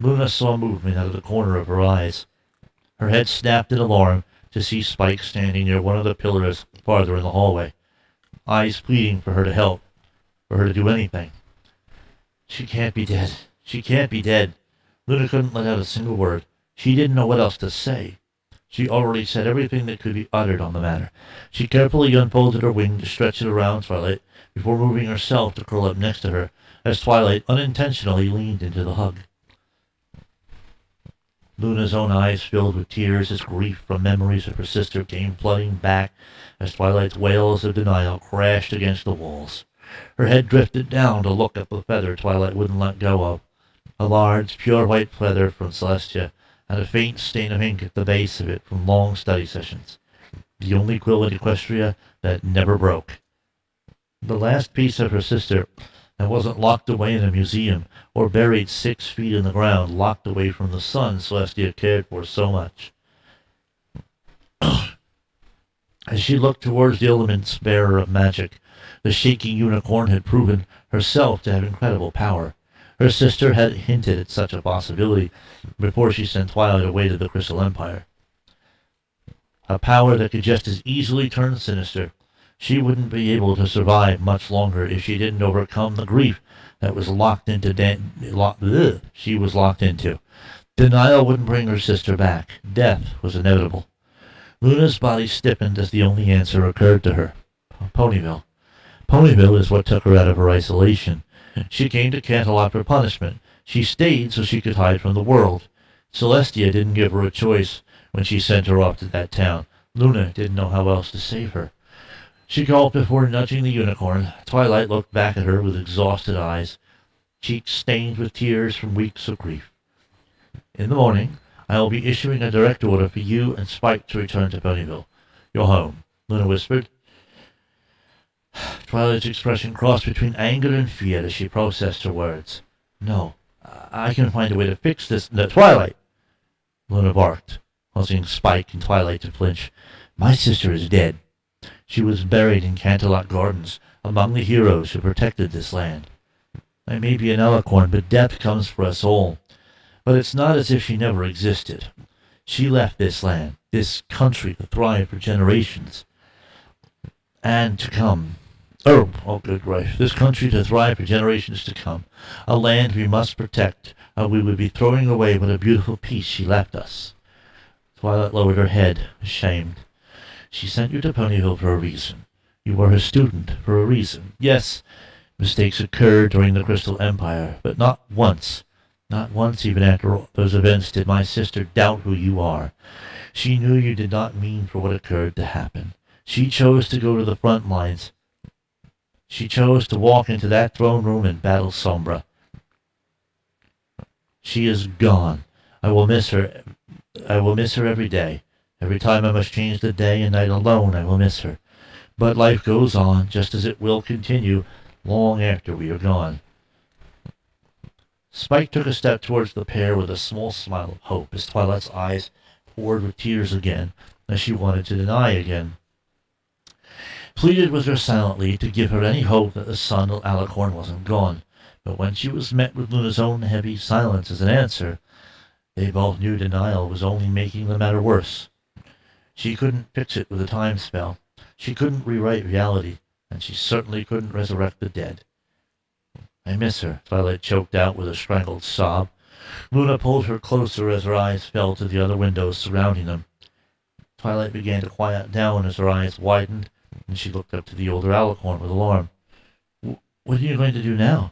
Luna saw movement out of the corner of her eyes. Her head snapped in alarm to see Spike standing near one of the pillars farther in the hallway, eyes pleading for her to help, for her to do anything. She can't be dead. She can't be dead. Luna couldn't let out a single word. She didn't know what else to say. She already said everything that could be uttered on the matter. She carefully unfolded her wing to stretch it around Twilight before moving herself to curl up next to her, as Twilight unintentionally leaned into the hug. Luna's own eyes filled with tears as grief from memories of her sister came flooding back as Twilight's wails of denial crashed against the walls. Her head drifted down to look at the feather Twilight wouldn't let go of. A large, pure white feather from Celestia, and a faint stain of ink at the base of it from long study sessions. The only quill in Equestria that never broke. The last piece of her sister that wasn't locked away in a museum or buried 6 feet in the ground, locked away from the sun Celestia cared for so much. As she looked towards the element's bearer of magic, the shaking unicorn had proven herself to have incredible power. Her sister had hinted at such a possibility before she sent Twilight away to the Crystal Empire. A power that could just as easily turn sinister. She wouldn't be able to survive much longer if she didn't overcome the grief that was she was locked into. Denial wouldn't bring her sister back. Death was inevitable. Luna's body stiffened as the only answer occurred to her. Ponyville. Ponyville is what took her out of her isolation. She came to Candlelock for punishment. She stayed so she could hide from the world. Celestia didn't give her a choice when she sent her off to that town. Luna didn't know how else to save her. She gulped before nudging the unicorn. Twilight looked back at her with exhausted eyes, cheeks stained with tears from weeks of grief. In the morning, I will be issuing a direct order for you and Spike to return to Ponyville. Your home, Luna whispered. Twilight's expression crossed between anger and fear as she processed her words. No, I can find a way to fix this. No, Twilight! Luna barked, causing Spike and Twilight to flinch. My sister is dead. She was buried in Canterlot Gardens, among the heroes who protected this land. I may be an Alicorn, but death comes for us all. But it's not as if she never existed. She left this land, this country, to thrive for generations. And to come. Oh, good grief. This country to thrive for generations to come. A land we must protect, or we would be throwing away what a beautiful piece she left us. Twilight lowered her head, ashamed. She sent you to Ponyville for a reason. You were her student for a reason. Yes, mistakes occurred during the Crystal Empire, but not once even after those events did my sister doubt who you are. She knew you did not mean for what occurred to happen. She chose to go to the front lines. She chose to walk into that throne room and battle Sombra. She is gone. I will miss her. I will miss her every day. Every time I must change the day and night alone, I will miss her. But life goes on, just as it will continue long after we are gone. Spike took a step towards the pair with a small smile of hope as Twilight's eyes poured with tears again, as she wanted to deny again. Pleaded with her silently to give her any hope that the son of Alicorn wasn't gone, but when she was met with Luna's own heavy silence as an answer, they both knew denial was only making the matter worse. She couldn't fix it with a time spell. She couldn't rewrite reality, and she certainly couldn't resurrect the dead. I miss her, Twilight choked out with a strangled sob. Luna pulled her closer as her eyes fell to the other windows surrounding them. Twilight began to quiet down as her eyes widened, and she looked up to the older Alicorn with alarm. What are you going to do now?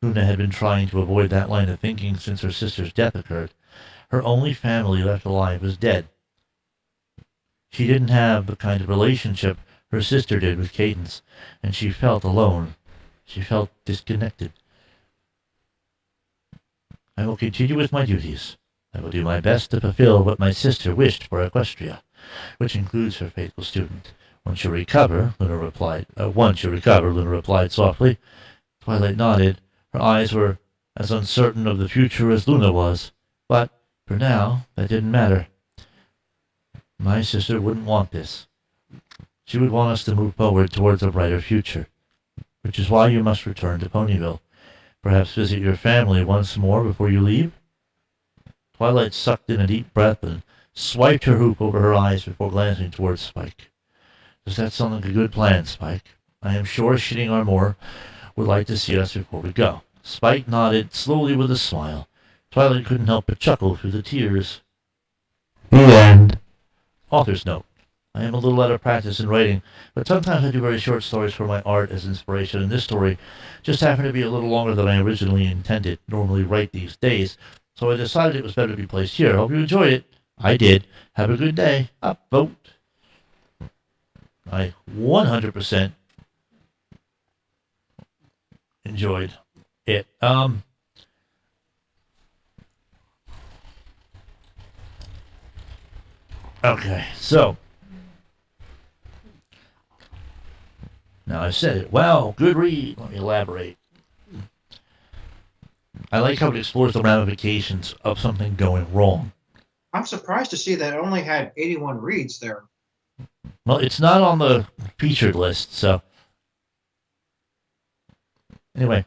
Luna had been trying to avoid that line of thinking since her sister's death occurred. Her only family left alive was dead. She didn't have the kind of relationship her sister did with Cadence, and she felt alone. She felt disconnected. I will continue with my duties. I will do my best to fulfill what my sister wished for Equestria, which includes her faithful student. Once you recover, Luna replied softly. Twilight nodded. Her eyes were as uncertain of the future as Luna was, but for now, that didn't matter. My sister wouldn't want this. She would want us to move forward towards a brighter future, which is why you must return to Ponyville. Perhaps visit your family once more before you leave? Twilight sucked in a deep breath and swiped her hoop over her eyes before glancing towards Spike. Does that sound like a good plan, Spike? I am sure Shitting Armor would like to see us before we go. Spike nodded slowly with a smile. Twilight couldn't help but chuckle through the tears. The end. Author's note. I am a little out of practice in writing, but sometimes I do very short stories for my art as inspiration, and this story just happened to be a little longer than I originally intended normally write these days, so I decided it was better to be placed here. Hope you enjoyed it. I did. Have a good day. Upvote. I 100% enjoyed it. Okay, so now I've said it. Wow, good read. Let me elaborate. I like how it explores the ramifications of something going wrong. I'm surprised to see that it only had 81 reads there. Well, it's not on the featured list, so anyway,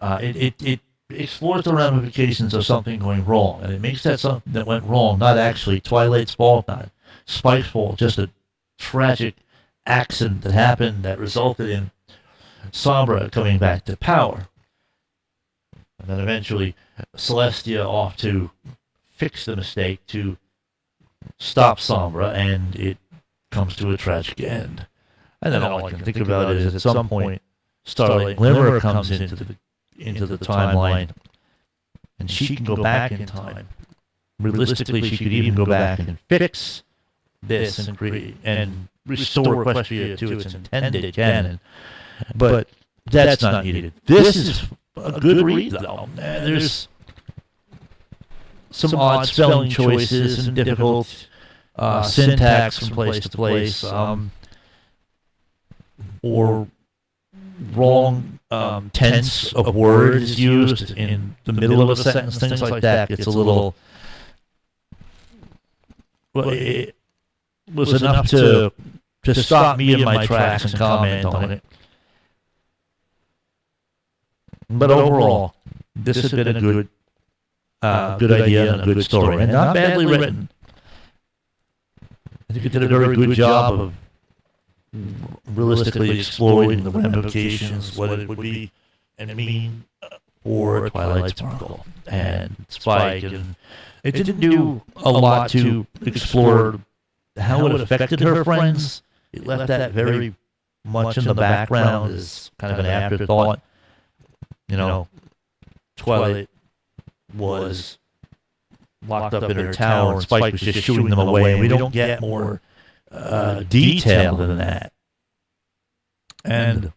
it explores the ramifications of something going wrong, and it makes that something that went wrong not actually Twilight's fault, not Spike's fault, just a tragic accident that happened that resulted in Sombra coming back to power. And then eventually Celestia off to fix the mistake, to stop Sombra, and it comes to a tragic end. And then all I can think about is at some point Starlight Glimmer comes into the timeline, and she can go back in time. Realistically, she could even go back and fix this and restore Equestria to its intended canon. But that's not needed. This is a good read, though. There's some odd spelling choices, some difficult syntax from place to place, or wrong tense of word is used in the middle of a sentence, things like that. It's a little. Well, it was enough to stop me in my tracks and comment on it. But overall, this has been a good idea and a good story, and not badly written. I think it did a very good job of realistically exploring the ramifications, what it would be and mean for Twilight Sparkle and Spike. And it didn't do a lot to explore how it affected her friends. It left that very much in the background as kind of an afterthought. You know, Twilight was locked up in her tower, and Spike was just shooing them away, and we don't get more detail than that. And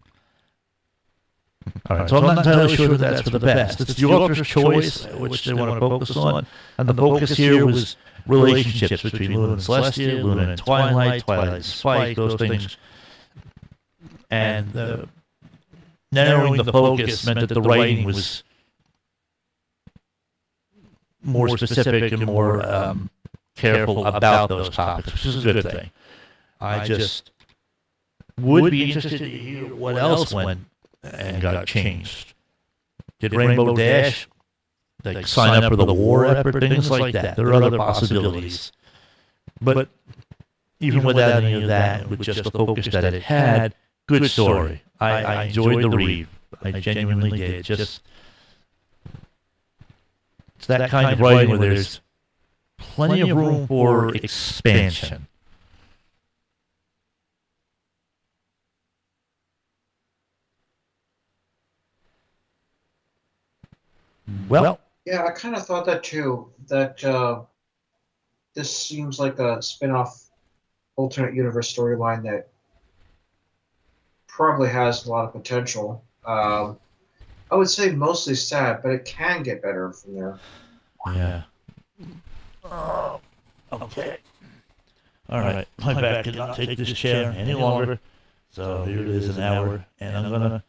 all right, so I'm not entirely sure that that's for the best. It's the author's choice, which they want to focus on, and the focus here was relationships between Luna and Celestia, Luna and Twilight, Twilight and Spike, those things. And narrowing the focus meant that the writing was more specific and more careful about those topics, which is a good thing. I just would be interested to hear what else went and got changed. Did Rainbow Dash sign up for the war effort, things like that? There are other possibilities. But even without any of that, with just the focus that it had, good story. I enjoyed the read. I genuinely did. Just it's that kind of writing where there's plenty of room for expansion. Well, Yeah, I kind of thought that too. That this seems like a spin-off alternate universe storyline that probably has a lot of potential. I would say mostly sad, but it can get better from there. yeah. Okay. All right. My back cannot take this chair any longer. So here it is, an hour, and I'm gonna